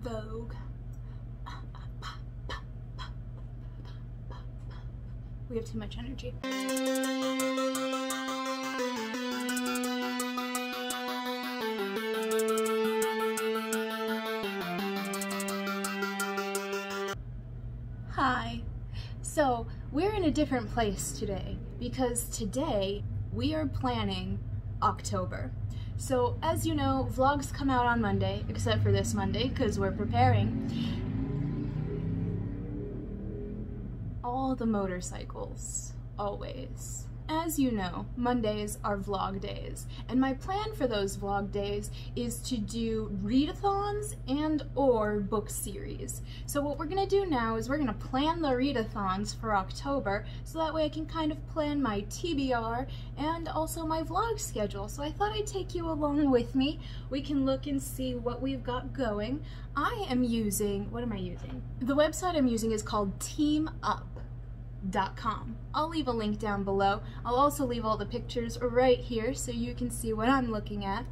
Vogue. We have too much energy. Hi. So, we're in a different place today because today we are planning October. So, as you know, vlogs come out on Monday, except for this Monday because we're preparing. All the motorcycles, always. As you know, Mondays are vlog days, and my plan for those vlog days is to do readathons and or book series. So what we're gonna do now is we're gonna plan the readathons for October, so that way I can kind of plan my TBR and also my vlog schedule. So I thought I'd take you along with me. We can look and see what we've got going. I am using, what am I using? The website I'm using is called teamup.com. I'll leave a link down below. I'll also leave all the pictures right here so you can see what I'm looking at.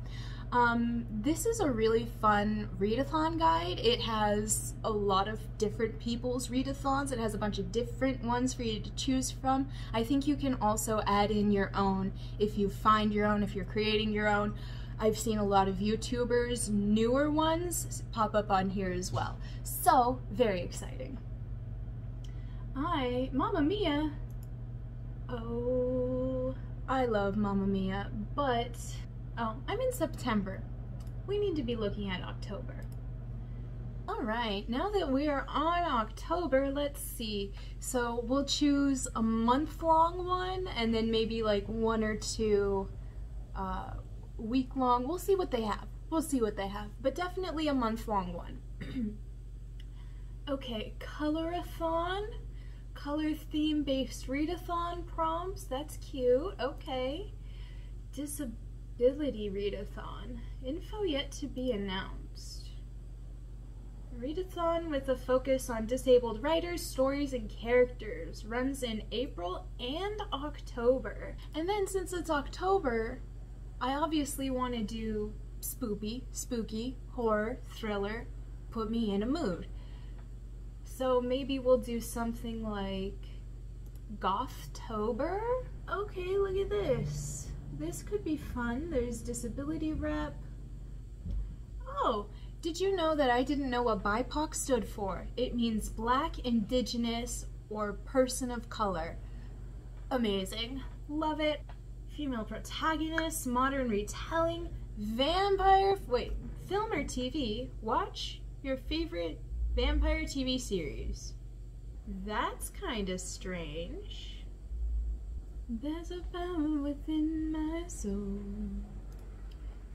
This is a really fun readathon guide. It has a lot of different people's readathons. It has a bunch of different ones for you to choose from. I think you can also add in your own if you find your own, if you're creating your own. I've seen a lot of YouTubers, newer ones, pop up on here as well. So, very exciting. Mamma Mia. Oh, I love Mamma Mia, but, oh, I'm in September. We need to be looking at October. All right, now that we are on October, let's see. So we'll choose a month-long one and then maybe like 1 or 2 week-long. We'll see what they have. We'll see what they have, but definitely a month-long one. Okay, Color-a-thon. Color theme-based readathon prompts, that's cute, okay. Disability readathon, info yet to be announced. Readathon with a focus on disabled writers, stories, and characters, runs in April and October. And then since it's October, I obviously want to do spooky, horror, thriller, put me in a mood. So maybe we'll do something like Gothtober? Okay, look at this. This could be fun. There's disability rep. Oh, did you know that I didn't know what BIPOC stood for? It means Black, Indigenous, or Person of Color. Amazing. Love it. Female protagonist, modern retelling, vampire, wait, film or TV? Watch your favorite vampire TV series. That's kinda strange. There's a power within my soul.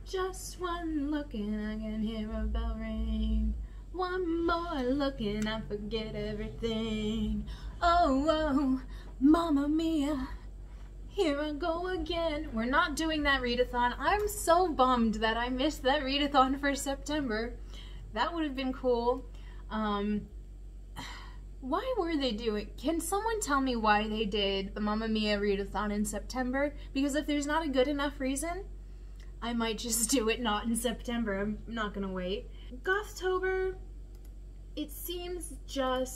Just one look and I can hear a bell ring. One more look and I forget everything. Oh, oh, Mamma Mia, here I go again. We're not doing that readathon. I'm so bummed that I missed that readathon for September. That would have been cool. Why were they doing? Can someone tell me why they did the Mamma Mia readathon in September? Because if there's not a good enough reason, I might just do it not in September. I'm not gonna wait. Gothtober, it seems good.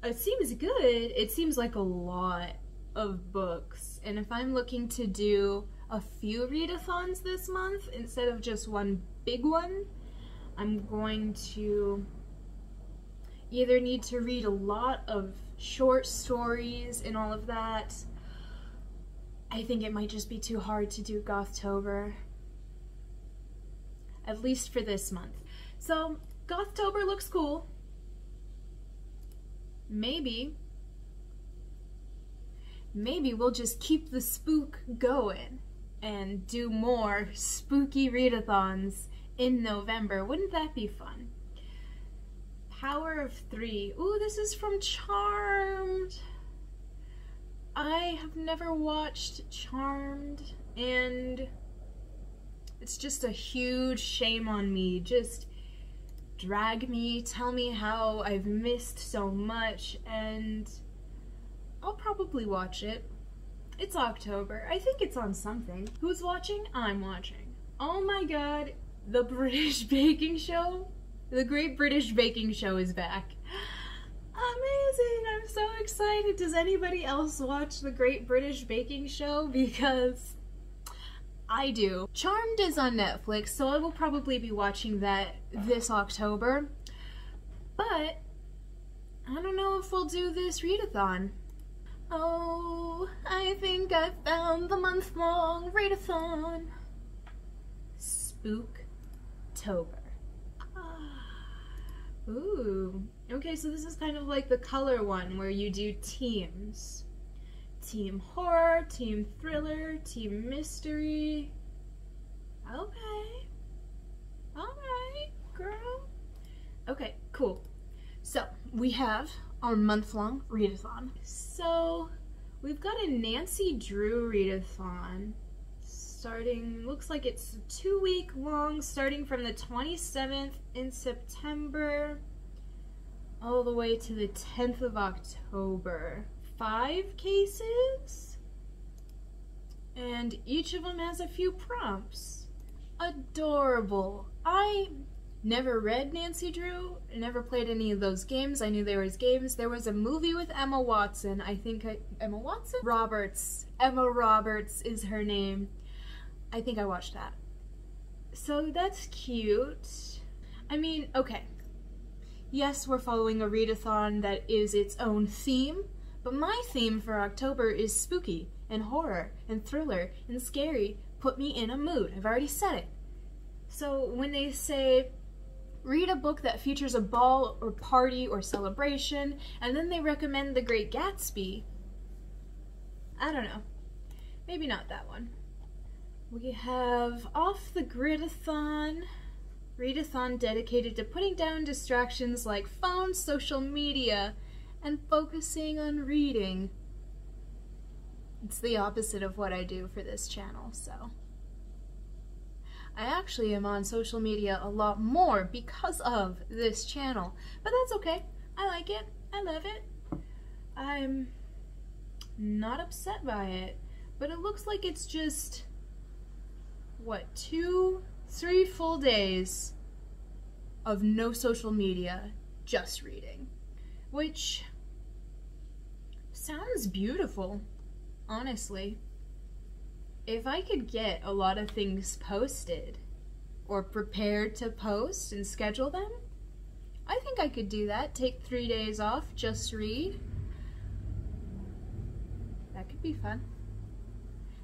It seems like a lot of books. And if I'm looking to do a few readathons this month instead of just one big one, I'm going to either need to read a lot of short stories and all of that. I think it might just be too hard to do Gothtober, at least for this month. So Gothtober looks cool. Maybe we'll just keep the spook going and do more spooky readathons in November. Wouldn't that be fun? Power of 3. Ooh, this is from Charmed. I have never watched Charmed, and it's just a huge shame on me. Just drag me, tell me how I've missed so much, and I'll probably watch it. It's October. I think it's on something. Who's watching? I'm watching. Oh my god, the British baking show? The Great British Baking Show is back. Amazing! I'm so excited. Does anybody else watch The Great British Baking Show? Because I do. Charmed is on Netflix, so I will probably be watching that this October. But I don't know if we'll do this readathon. Oh, I think I found the month-long readathon. Spooktober. Ooh. Okay, so this is kind of like the color one where you do teams. Team horror, team thriller, team mystery. Okay. Alright, girl. Okay, cool. So, we have our month-long readathon. So, we've got a Nancy Drew readathon starting, looks like it's 2-week long, starting from the 27th in September all the way to the 10th of October. 5 cases, and each of them has a few prompts. Adorable. I never read Nancy Drew, never played any of those games. I knew there was games. There was a movie with Emma Watson. Emma Watson? Roberts. Emma Roberts is her name. I think I watched that. So that's cute. I mean, okay. Yes, we're following a readathon that is its own theme, but my theme for October is spooky and horror and thriller and scary. Put me in a mood. I've already said it. So when they say, read a book that features a ball or party or celebration, and then they recommend The Great Gatsby, I don't know. Maybe not that one. We have Off the Gridathon, readathon dedicated to putting down distractions like phones, social media, and focusing on reading. It's the opposite of what I do for this channel, so. I actually am on social media a lot more because of this channel, but that's okay. I like it. I love it. I'm not upset by it, but it looks like it's just, what, 2-3 full days of no social media, just reading, which sounds beautiful, honestly. If I could get a lot of things posted or prepared to post and schedule them, I think I could do that. Take 3 days off, just read. That could be fun.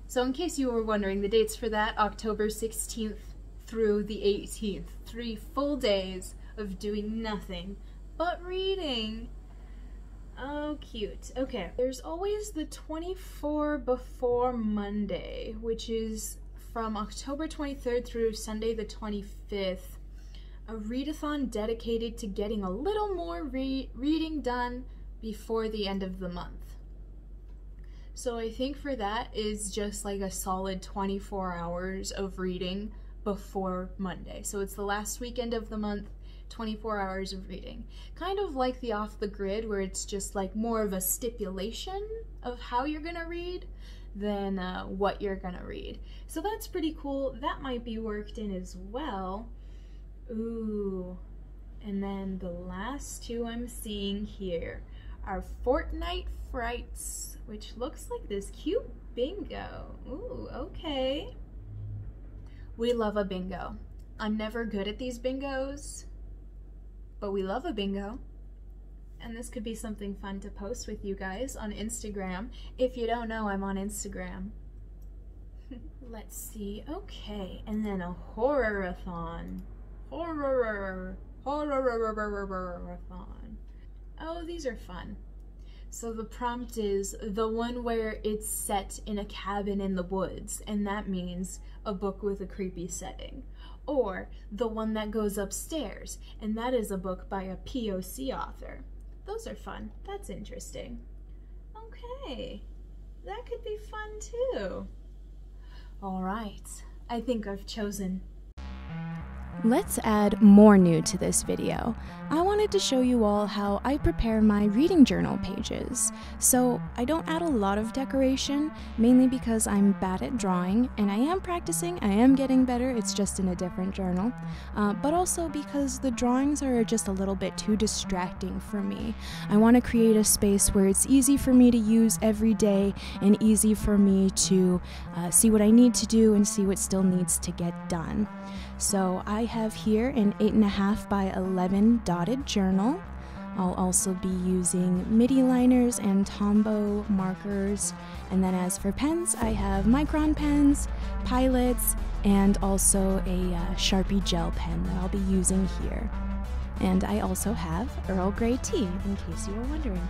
So in case you were wondering, the dates for that, October 16th through the 18th. 3 full days of doing nothing but reading. Oh, cute. Okay, there's always the 24 before Monday, which is from October 23rd through Sunday the 25th. A readathon dedicated to getting a little more reading done before the end of the month. So I think for that is just like a solid 24 hours of reading before Monday. So it's the last weekend of the month, 24 hours of reading. Kind of like the Off the Grid, where it's just like more of a stipulation of how you're gonna read than what you're gonna read. So that's pretty cool. That might be worked in as well. Ooh. And then the last two I'm seeing here are Fortnite Frights, which looks like this cute bingo. Ooh, okay. We love a bingo. I'm never good at these bingos, but we love a bingo. And this could be something fun to post with you guys on Instagram. If you don't know, I'm on Instagram. Let's see. Okay, and then a HorrorAthon. HorrorAthon. Oh, these are fun. So the prompt is the one where it's set in a cabin in the woods, and that means a book with a creepy setting. Or the one that goes upstairs, and that is a book by a POC author. Those are fun. That's interesting. Okay, that could be fun too. All right, I think I've chosen. Let's add more new to this video. I wanted to show you all how I prepare my reading journal pages. So I don't add a lot of decoration, mainly because I'm bad at drawing, and I am practicing, I am getting better, it's just in a different journal, but also because the drawings are just a little bit too distracting for me. I want to create a space where it's easy for me to use every day and easy for me to see what I need to do and see what still needs to get done. So I have here an 8.5 by 11 dotted journal. I'll also be using MIDI liners and Tombow markers. And then as for pens, I have Micron pens, Pilots, and also a Sharpie gel pen that I'll be using here. And I also have Earl Grey tea, in case you were wondering.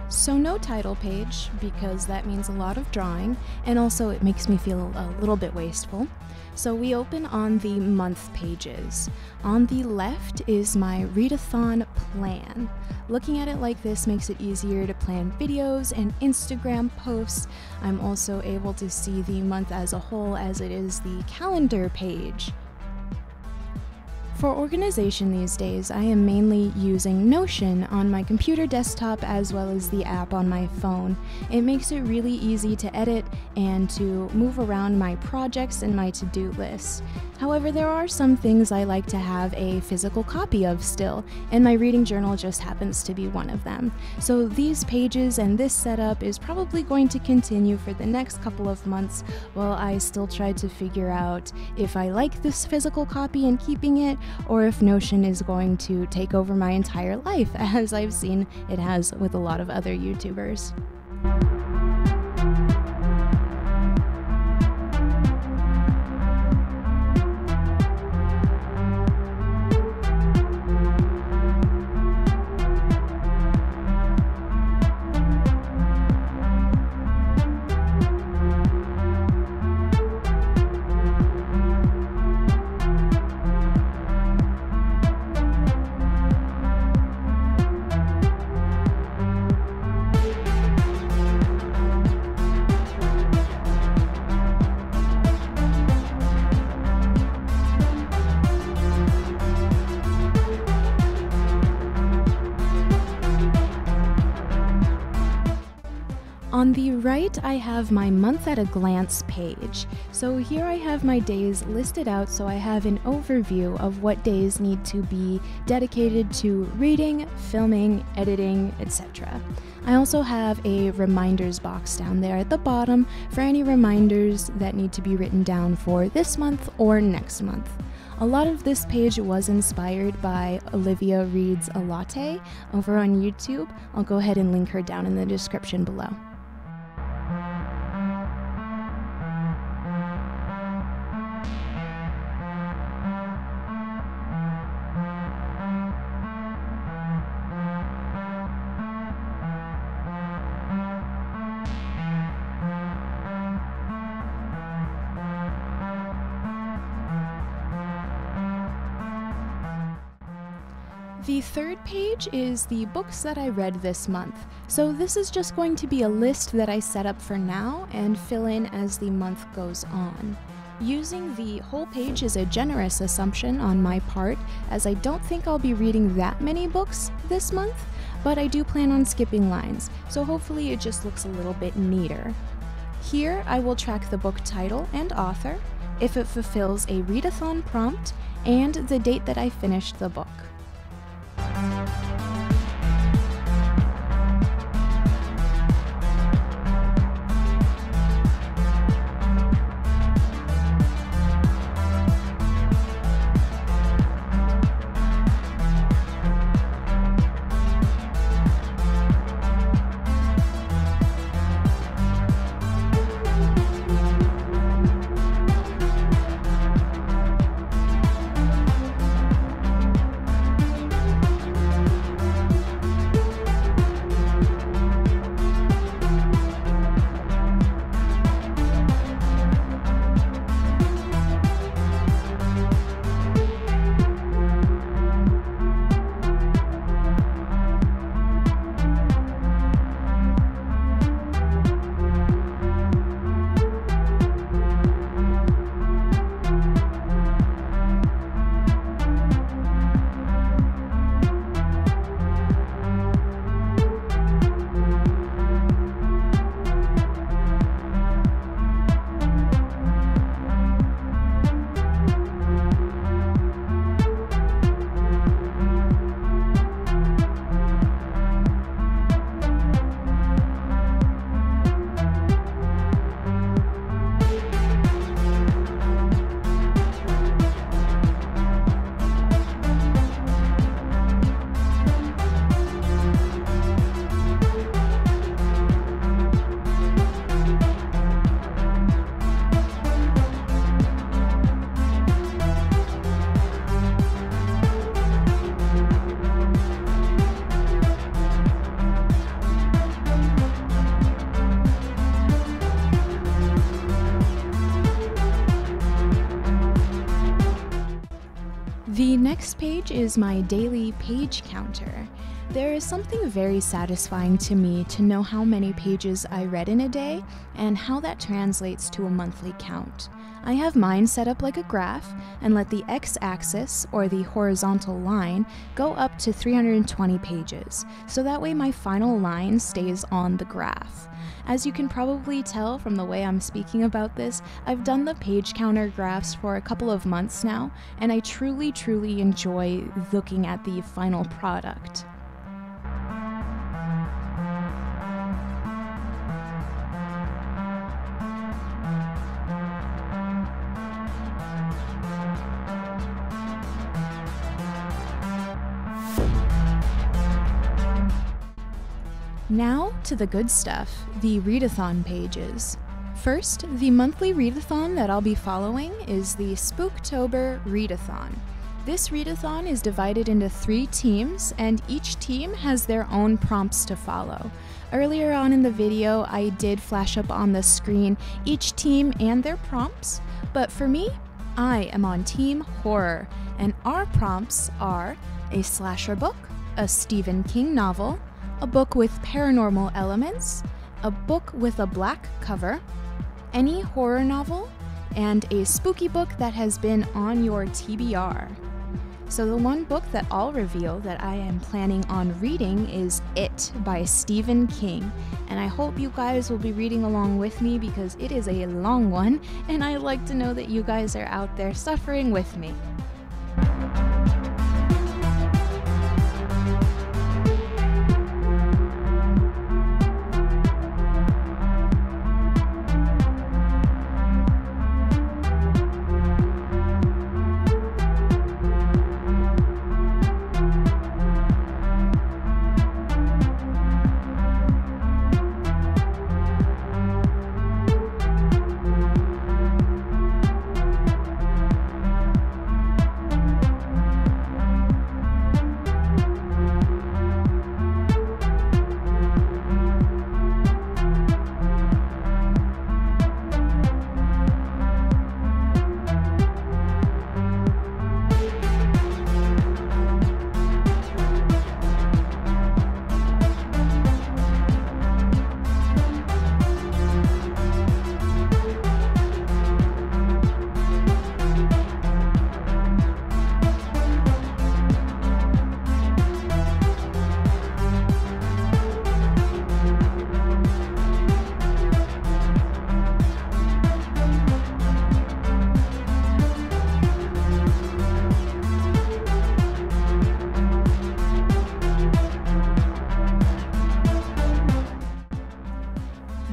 So no title page, because that means a lot of drawing, and also it makes me feel a little bit wasteful. So we open on the month pages. On the left is my Readathon plan. Looking at it like this makes it easier to plan videos and Instagram posts. I'm also able to see the month as a whole, as it is the calendar page. For organization these days, I am mainly using Notion on my computer desktop as well as the app on my phone. It makes it really easy to edit and to move around my projects and my to-do lists. However, there are some things I like to have a physical copy of still, and my reading journal just happens to be one of them. So these pages and this setup is probably going to continue for the next couple of months while I still try to figure out if I like this physical copy and keeping it, or if Notion is going to take over my entire life, as I've seen it has with a lot of other YouTubers. On the right, I have my month at a glance page. So here I have my days listed out, so I have an overview of what days need to be dedicated to reading, filming, editing, etc. I also have a reminders box down there at the bottom for any reminders that need to be written down for this month or next month. A lot of this page was inspired by Olivia Reads a Latte over on YouTube. I'll go ahead and link her down in the description below. The third page is the books that I read this month, so this is just going to be a list that I set up for now and fill in as the month goes on. Using the whole page is a generous assumption on my part, as I don't think I'll be reading that many books this month, but I do plan on skipping lines, so hopefully it just looks a little bit neater. Here I will track the book title and author, if it fulfills a Readathon prompt, and the date that I finished the book. The next page is my daily page counter. There is something very satisfying to me to know how many pages I read in a day and how that translates to a monthly count. I have mine set up like a graph and let the x-axis, or the horizontal line, go up to 320 pages, so that way my final line stays on the graph. As you can probably tell from the way I'm speaking about this, I've done the page counter graphs for a couple of months now, and I truly enjoy looking at the final product. Now to the good stuff, the Readathon pages. First, the monthly Readathon that I'll be following is the Spooktober Readathon. This Readathon is divided into 3 teams, and each team has their own prompts to follow. Earlier on in the video, I did flash up on the screen each team and their prompts, but for me, I am on Team Horror, and our prompts are a slasher book, a Stephen King novel, a book with paranormal elements, a book with a black cover, any horror novel, and a spooky book that has been on your TBR. So the one book that I'll reveal that I am planning on reading is It by Stephen King, and I hope you guys will be reading along with me because it is a long one, and I'd like to know that you guys are out there suffering with me.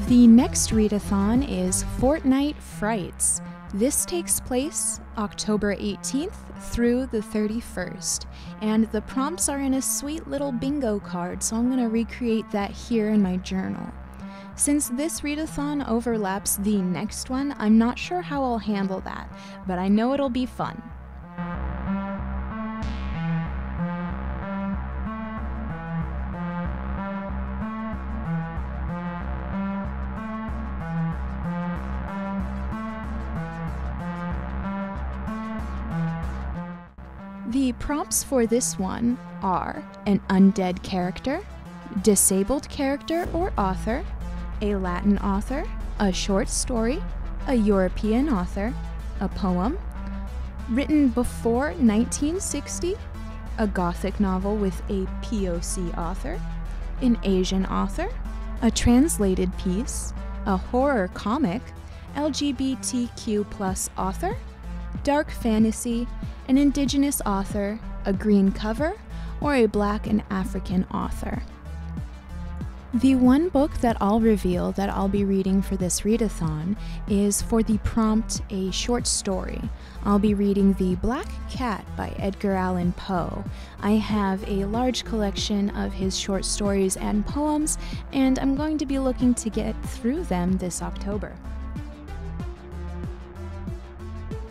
The next Readathon is Fortnite Frights. This takes place October 18th through the 31st, and the prompts are in a sweet little bingo card, so I'm going to recreate that here in my journal. Since this Readathon overlaps the next one, I'm not sure how I'll handle that, but I know it'll be fun. The prompts for this one are an undead character, disabled character or author, a Latin author, a short story, a European author, a poem, written before 1960, a Gothic novel with a POC author, an Asian author, a translated piece, a horror comic, LGBTQ+ author, dark fantasy, an indigenous author, a green cover, or a Black and African author. The one book that I'll reveal that I'll be reading for this Readathon is for the prompt a short story. I'll be reading The Black Cat by Edgar Allan Poe. I have a large collection of his short stories and poems, and I'm going to be looking to get through them this October.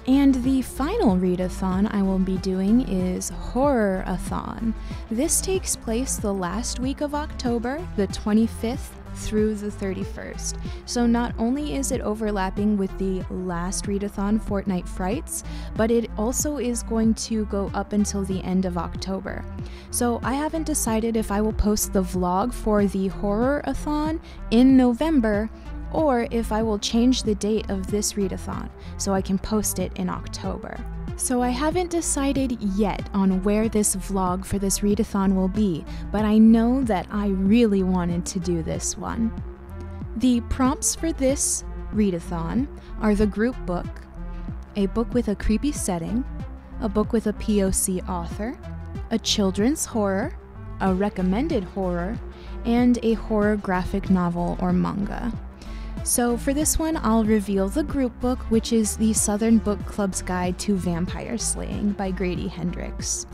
And the final Readathon I will be doing is HorrorAthon. This takes place the last week of October, the 25th through the 31st. So not only is it overlapping with the last Readathon Fortnite Frights, but it also is going to go up until the end of October. So I haven't decided if I will post the vlog for the HorrorAthon in November, or if I will change the date of this Readathon so I can post it in October. So I haven't decided yet on where this vlog for this Readathon will be, but I know that I really wanted to do this one. The prompts for this Readathon are the group book, a book with a creepy setting, a book with a POC author, a children's horror, a recommended horror, and a horror graphic novel or manga. So for this one, I'll reveal the group book, which is the Southern Book Club's Guide to Vampire Slaying by Grady Hendrix.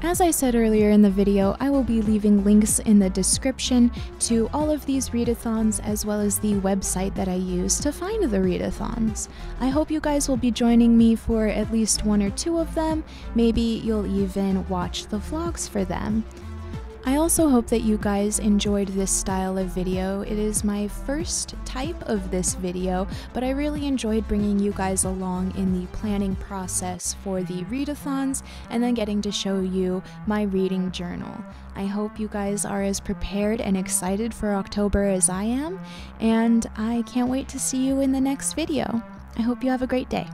As I said earlier in the video, I will be leaving links in the description to all of these readathons as well as the website that I use to find the readathons. I hope you guys will be joining me for at least one or two of them. Maybe you'll even watch the vlogs for them. I also hope that you guys enjoyed this style of video. It is my first type of this video, but I really enjoyed bringing you guys along in the planning process for the readathons and then getting to show you my reading journal. I hope you guys are as prepared and excited for October as I am, and I can't wait to see you in the next video. I hope you have a great day.